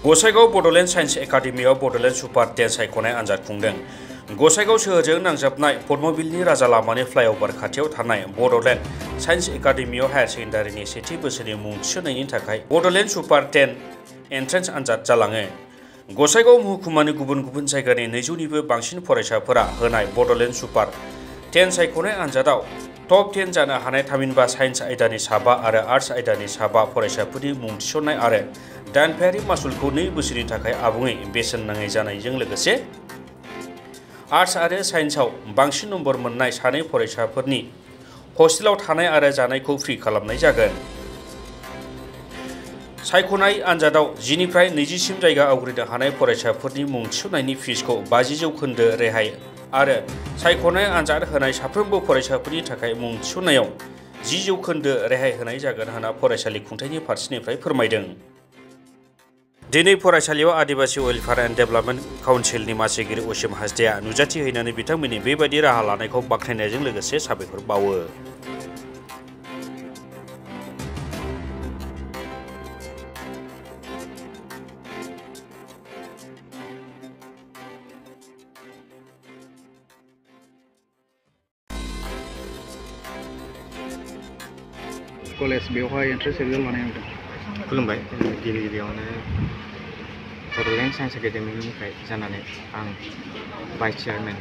Gossaigaon Bodoland signs एकाडेमियाव Bodoland सुपार 10 सायख'नाय आनजाद खुंदों। गसाइगाव सोहोरजों नांजाबनाय पद्मबिलनि राजा लामानि फ्लाइअभार खाथियाव थानाय बड'लेण्ड साइन्स एकाडेमियाव हायार सेकेन्डारिनि सेथि बोसोरनि मुं थिसननायनि थाखाय बड'लेण्ड सुपार 10 एन्ट्रेन्स आनजाद जालाङो। गसाइगाव महकुमानि गुबुन गुबुन जायगानि 200निबो बांसिन फरायसाफोरा होनाय बड'लेण्ड सुपार 10 सायख'नाय आनजादाव टप 10 जानो हानाय थामहिनबा साइन्स आयदानि 7 आरो आर्ट्स आयदानि 7 फरायसाफोरनि मुं थिसननाय आरो दानफायारि मासुलखौ 2 बोसोरनि थाखाय आबुङै बेसेन नाङै जानायजों लोगोसे आर्ट्स आरो साइन्सआव बांसिन नम्बर मोननाय 2 फरायसाफोरनि हस्टेलाव थानाय आरो जानायखौ फ्रि खालामनाय जागोन। सायख'नाय आनजादाव 10 निफ्राय 20 सिम जायगा आवग्रिनो हानाय फरायसाफोरनि मुं थिसननायनि फिसखौ 50% रेहाय आरो सायख'नाय आनजाद होनाय साफ्रोमबो फरायसाफोरनि थाखाय मुं थिसननायाव 10% रेहाय होनाय जागोन होनना फरायसालि खुंथायनि फारसेनिफ्राय फोरमायदों। दिनै फरायसालियाव आदिबासि वेलफेयार एन्ड डेभेलपमेन्ट काउन्सिलनि मासिगिरि असीम हासदाया नुजाथि हैनानै बिथांमोननि बेबायदि राहा लानायखौ बाख्नायनायजों लोगोसे साबायखर बावो। कलेज बेवहाय एन्ट्रेन्स एग्जाम लानाय नुदों। खुलुमबाय। गिबियावनो बड'लेण्ड साइन्स एकाडेमिनिफ्राय जानानै आं भाइस चेयारमेन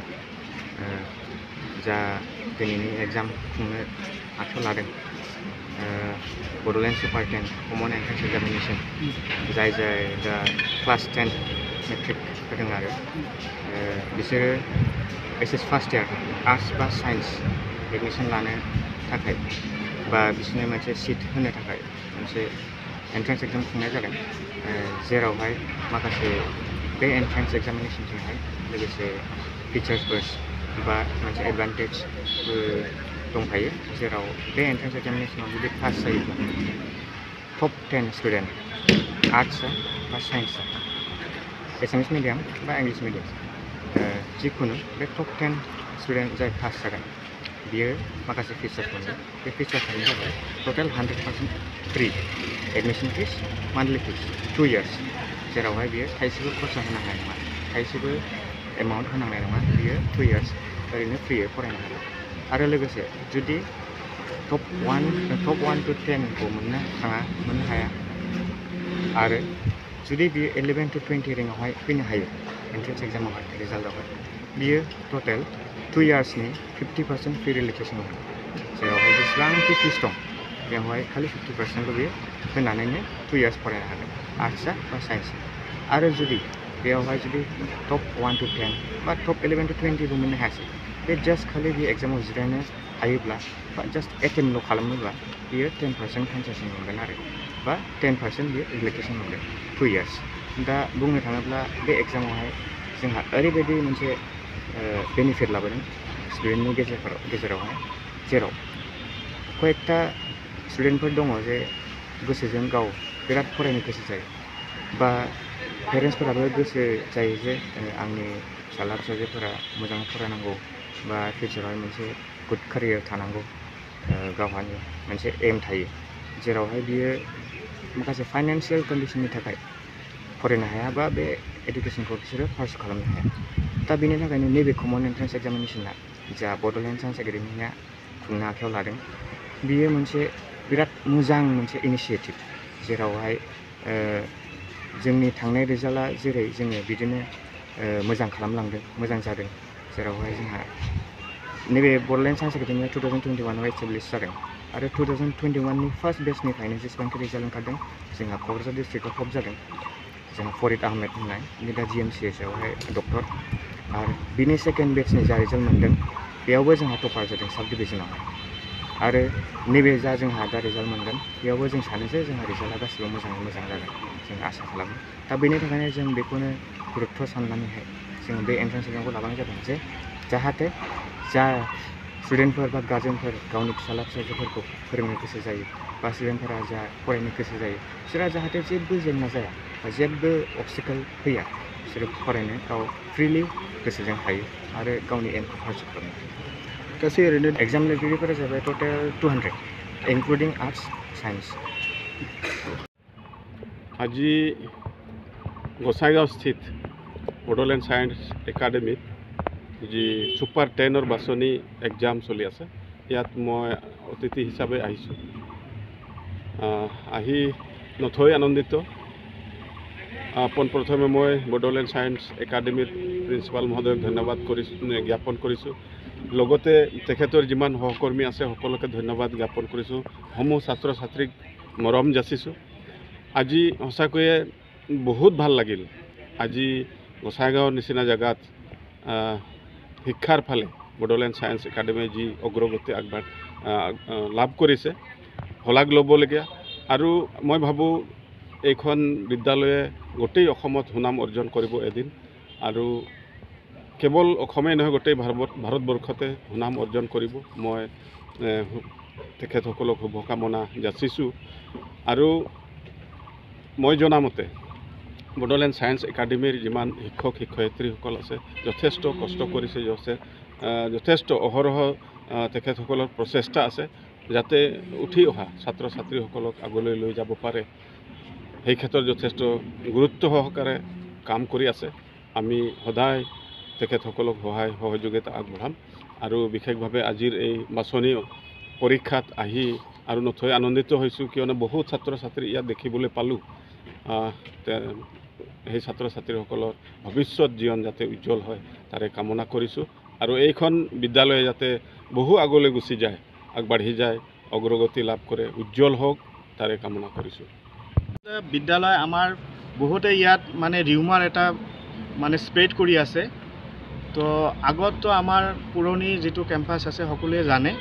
जा दिनैनि एग्जाम खुंनो आखायाव लादों बड'लेण्ड सुपार 10 कमन एन्ट्रेन्स एग्जामिनेसन जाय दा क्लास 10 मेट्रिक होदों आरो बिसोरो एस फार्स्ट इयार आर्ट्स बा साइन्स एडमिसन लानो थाखाय बा बिसोरनो मोनसे सिट होनो थाखाय मोनसे एन्ट्रेन्स एग्जाम खुंनाय जादों, जेरावहाय माखासे बे एन्ट्रेन्स एग्जामिनेसनजोंहाय लोगोसे फिचार्सफोर बा मोनसे एडभान्टेजबो दंफायो, जेराव बे एन्ट्रेन्स एग्जामिनेसनाव जुदि पास जायोब्ला टप 10 स्टुडेन्ट आर्ट्सआ बा साइन्सआ एसामिस मिडियाम बा इंलिश मिडियाम जिखुनु बे टप 10 स्टुडेन्ट जाय पास जागोन बियो माखासे फिचार्स मोनगोन। बे फिचार्सआनो जाबाय टटेल 100% फ्रि एडमिसन फिस, मान्थलि फिस 2 इयार्स, जेरावहाय बियो थाइसेबो खरसा होनांनाय नङा, थाइसेबो एमाउन्ट होनांनाय नङा, बियो 2 इयार्स ओरैनो फ्रियै फरायनो हागोन। आरो लोगोसे जुदि टप 1 to 10 खौ मोननो हाया आरो जुदि बियो 11 to 20 रेंकआवहाय फैनो हायो एन्ट्रेन्स एग्जामावहाय रिजाल्टआवहाय, बियो टटेल 2 इयार्सनि 50% फ्रि रिलेक्सेसन मोनो, जेरावहाय जेसेबांखि फिस दं बेवहाय खालि 50%ल' बियो होनानैनो 2 इयार्स फरायनो हागोन आर्ट्सआ बा साइन्सआ। आरो जुदि बेवहाय जुदि टप 1 to 10 बा टप 11 to 20बो मोननो हायासै, बे जास्ट खालि बे एग्जामाव जिरायनो हायोब्ला बा जास्ट एटेम्पल' खालामोब्ला बियो 10% कनसेसन मोनगोन आरो बा 10% बियो रिलेक्सेसन मोनगोन 2 इयार्स। दा बुंनो थाङोब्ला बे एग्जामावहाय जोंहा ओरैबायदि मोनसे बेनिफिट लाबोदों स्टुडेन्टनि गेजेरावहाय, जेराव कयेकथा स्टुडेन्टफोर दङ जे गोसोजों गाव बिराद फरायनो गोसो जायो, बा पेरेन्टसफोराबो गोसो जायो जे आंनि फिसाला फिसाजोफोरा मोजाङै फरायनांगौ बा फिउचारावहाय मोनसे गुड केरियार थानांगौ, गावहानि मोनसे एम थायो, जेरावहाय बियो माखासे फाइनान्सियेल कन्डिसननि थाखाय फरायनो हाया बा बे एडुकेसनखौ बिसोरो पारसु खालामनो हाया। दा बेनि थाखायनो नैबे कमन एन्ट्रेन्स एग्जामिनेसना जा बड'लेण्ड साइन्स एकाडेमिया खुंनो आखायाव लादों, बियो मोनसे बिराद मोजां मोनसे इनिसियेटिभ, जेरावहाय जोंनि थांनाय रिजाल्टआ जेरै जोङो बिदिनो मोजां खालामलांदों, मोजां जादों, जेरावहाय जोंहा नैबे बड'लेण्ड साइन्स एकाडेमिया 2021आव एस्टाब्लिश जादों आरो 2021नि फार्स्ट बेचनिफ्रायनो जेसेबांखि रिजाल्ट ओंखारदों जोंहा क'क्राझार डिस्ट्रिक्टआव टप जादों जोंहा फरिद आहमेद होननाय, बे दा GMCHआवहाय डक्टर, आरो बिनि सेकेन्ड बेचनि जा रिजाल्ट मोनदों बेयावबो जोंहा टपार जादों साब डिभिजनावहाय। आरो नैबे जा जोंहा दा रिजाल्ट मोनगोन बेयावबो जों सानो जे जोंहा रिजाल्टआ गासिबो मोजाङै मोजां जागोन, जों आसा खालामो। दा बेनि थाखायनो जों बेखौनो गुरुत्व साननानैहाय जों बे एन्ट्रेन्स एग्जामखौ लाबाय जादों जे जाहाथे जा स्टुडेन्टफोर बा गार्जेनफोर गावनि फिसाला फिसाजोफोरखौ फोरोंनो गोसो जायो बा स्टुडेन्टफोरा जा फरायनो गोसो जायो, बिसोरहा जाहाथे जेबो जेंना जाया बा जेबो अबस्टेकोल फैया, बिसोरो फरायनो गाव फ्रिलि गोसोजों हायो आरो गावनि एमखौ पारसु खालामनो हायो। गासै ओरैनो एग्जाम लिरगिरिफोरा जाबाय टटेल 200 इनक्लुडिं आर्ट्स साइन्स। ଆଜି গোসাইগাঁও স্থিত বড়োলেণ্ড সায়েন্স একাডেমিত যি সুপাৰ 10ৰ বাছনি এক্সাম চলি আছে ইয়াত মই অতিথি হিচাপে আহিছোঁ আহি নথৈ আনন্দিত পোনপ্ৰথমে মই বড়োলেণ্ড সায়েন্স একাডেমিৰ প্ৰিন্সিপাল মহোদয়ক ধন্যবাদ জ্ঞাপন কৰিছোঁ লগতে তেখেতৰ যিমান সহকৰ্মী আছে সকলোকে ধন্যবাদ জ্ঞাপন কৰিছোঁ সমূহ ছাত্ৰ ছাত্ৰীক মৰম যাচিছোঁ আজি সঁচাকৈয়ে বহুত ভাল লাগিল আজি গোসাইগাঁৱৰ নিচিনা জেগাত শিক্ষাৰ ফালে বড়োলেণ্ড সায়েন্স একাডেমিয়ে যি অগ্ৰগতি লাভ কৰিছে শলাগ ল'বলগীয়া আৰু মই ভাবোঁ এইখন বিদ্যালয়ে গোটেই অসমত সুনাম অৰ্জন কৰিব এদিন আৰু কেৱল অসমেই নহয় গোটেই ভাৰতবৰ্ষতে সুনাম অৰ্জন কৰিব মই তেখেতসকলক শুভকামনা যাচিছোঁ আৰু মই জনামতে বড়োলেণ্ড সায়েন্স একাডেমিৰ যিমান শিক্ষক শিক্ষয়িত্ৰীসকল আছে যথেষ্ট কষ্ট কৰিছে যথেষ্ট অহৰহ তেখেতসকলৰ প্ৰচেষ্টা আছে যাতে উঠি অহা ছাত্ৰ ছাত্ৰীসকলক আগলৈ লৈ যাব পাৰে সেই ক্ষেত্ৰত যথেষ্ট গুৰুত্ব সহকাৰে কাম কৰি আছে আমি সদায় তেখেতসকলক সহায় সহযোগিতা আগবঢ়াম আৰু বিশেষভাৱে আজিৰ এই বাছনি পৰীক্ষাত আহি আৰু নথৈ আনন্দিত হৈছোঁ কিয়নো বহুত ছাত্ৰ ছাত্ৰী ইয়াত দেখিবলৈ পালোঁ সেই ছাত্ৰ ছাত্ৰীসকলৰ ভৱিষ্যত জীৱন যাতে উজ্জ্বল হয় তাৰে কামনা কৰিছোঁ আৰু এইখন বিদ্যালয়ে যাতে বহু আগলৈ গুচি যায় আগবাঢ়ি যায় অগ্ৰগতি লাভ কৰে উজ্জ্বল হওক তাৰে কামনা কৰিছোঁ বিদ্যালয় আমাৰ বহুতে ইয়াত মানে ৰিউমাৰ এটা মানে স্প্ৰেড কৰি আছে তো আগততো আমাৰ পুৰণি যিটো কেম্পাছ আছে সকলোৱে জানে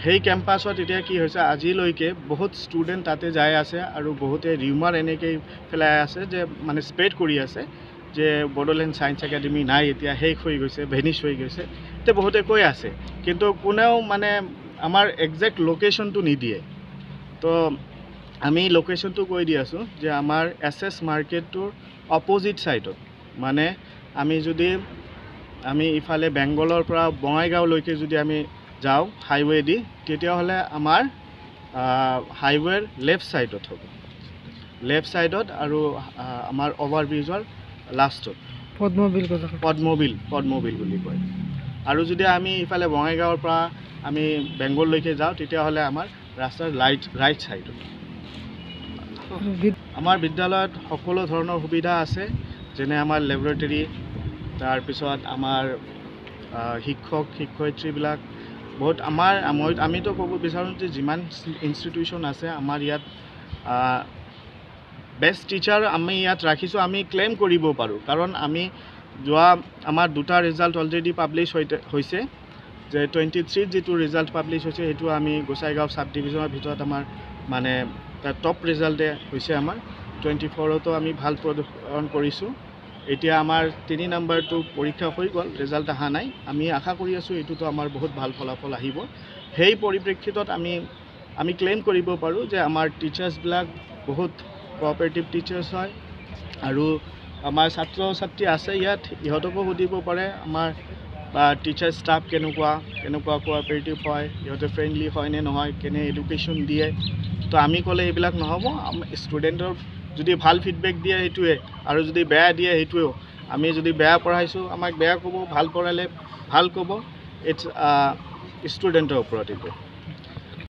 সেই কেম্পাছত এতিয়া কি হৈছে আজিলৈকে বহুত ষ্টুডেণ্ট তাতে যাই আছে আৰু বহুতে ৰিউমাৰ এনেকৈ ফেলাই আছে যে মানে স্প্ৰেড কৰি আছে যে বড়োলেণ্ড সায়েন্স একাডেমি নাই এতিয়া শেষ হৈ গৈছে ভেনিছ হৈ গৈছে এতিয়া বহুতে কৈ আছে কিন্তু কোনেও মানে আমাৰ একজেক্ট লোকেশ্যনটো নিদিয়ে তো আমি লোকেশ্যনটো কৈ দি আছোঁ যে আমাৰ SS মাৰ্কেটটোৰ অপজিট ছাইডত মানে আমি ইফালে বেংগলৰ পৰা বঙাইগাঁওলৈকে যদি আমি যাওঁ হাইৱে দি তেতিয়াহ'লে আমাৰ হাইৱেৰ লেফ্ট ছাইডত হ'ব লেফ্ট ছাইডত আৰু আমাৰ অভাৰব্ৰিজৰ লাষ্টত পদ্মবিল বুলি কয় আৰু যদি আমি ইফালে বঙাইগাঁৱৰ পৰা আমি বেংগললৈকে যাওঁ তেতিয়াহ'লে আমাৰ ৰাস্তাৰ ৰাইট ছাইডত আমাৰ বিদ্যালয়ত সকলো ধৰণৰ সুবিধা আছে যেনে আমাৰ লেবৰেটৰী তাৰপিছত আমাৰ শিক্ষক শিক্ষয়িত্ৰীবিলাক বহুত আমিতো ক'ব বিচাৰোঁ যে যিমান ইনষ্টিটিউশ্যন আছে আমাৰ ইয়াত বেষ্ট টিচাৰ আমি ইয়াত ৰাখিছোঁ আমি ক্লেইম কৰিব পাৰোঁ কাৰণ আমি আমাৰ দুটা ৰিজাল্ট অলৰেডি পাব্লিছ হৈছে যে 23 যিটো ৰিজাল্ট পাব্লিছ হৈছে সেইটো আমি গোসাইগাঁও চাব ডিভিজনৰ ভিতৰত আমাৰ মানে টপ ৰিজাল্টে হৈছে আমাৰ 24তো আমি ভাল প্ৰদৰ্শন কৰিছোঁ এতিয়া আমাৰ 3 নম্বৰটো পৰীক্ষা হৈ গ'ল ৰিজাল্ট অহা নাই আমি আশা কৰি আছোঁ এইটোতো আমাৰ বহুত ভাল ফলাফল আহিব সেই পৰিপ্ৰেক্ষিতত আমি ক্লেইম কৰিব পাৰোঁ যে আমাৰ টিচাৰ্ছবিলাক বহুত কোঅপাৰেটিভ টিচাৰ্ছ হয় আৰু আমাৰ ছাত্ৰ ছাত্ৰী আছে ইয়াত ইহঁতকো সুধিব পাৰে আমাৰ টিচাৰ ষ্টাফ কেনেকুৱা কোঅপাৰেটিভ হয় ইহঁতে ফ্ৰেণ্ডলি হয় নে নহয় কেনে এডুকেশ্যন দিয়ে তো আমি ক'লে এইবিলাক নহ'ব ষ্টুডেণ্টৰ যদি ভাল ফিডবেক দিয়ে সেইটোৱে আৰু যদি বেয়া দিয়ে সেইটোৱেও আমি যদি বেয়া পঢ়াইছোঁ আমাক বেয়া ক'ব ভাল পঢ়ালে ভাল ক'ব ইটছ ষ্টুডেণ্টৰ ওপৰত এইটো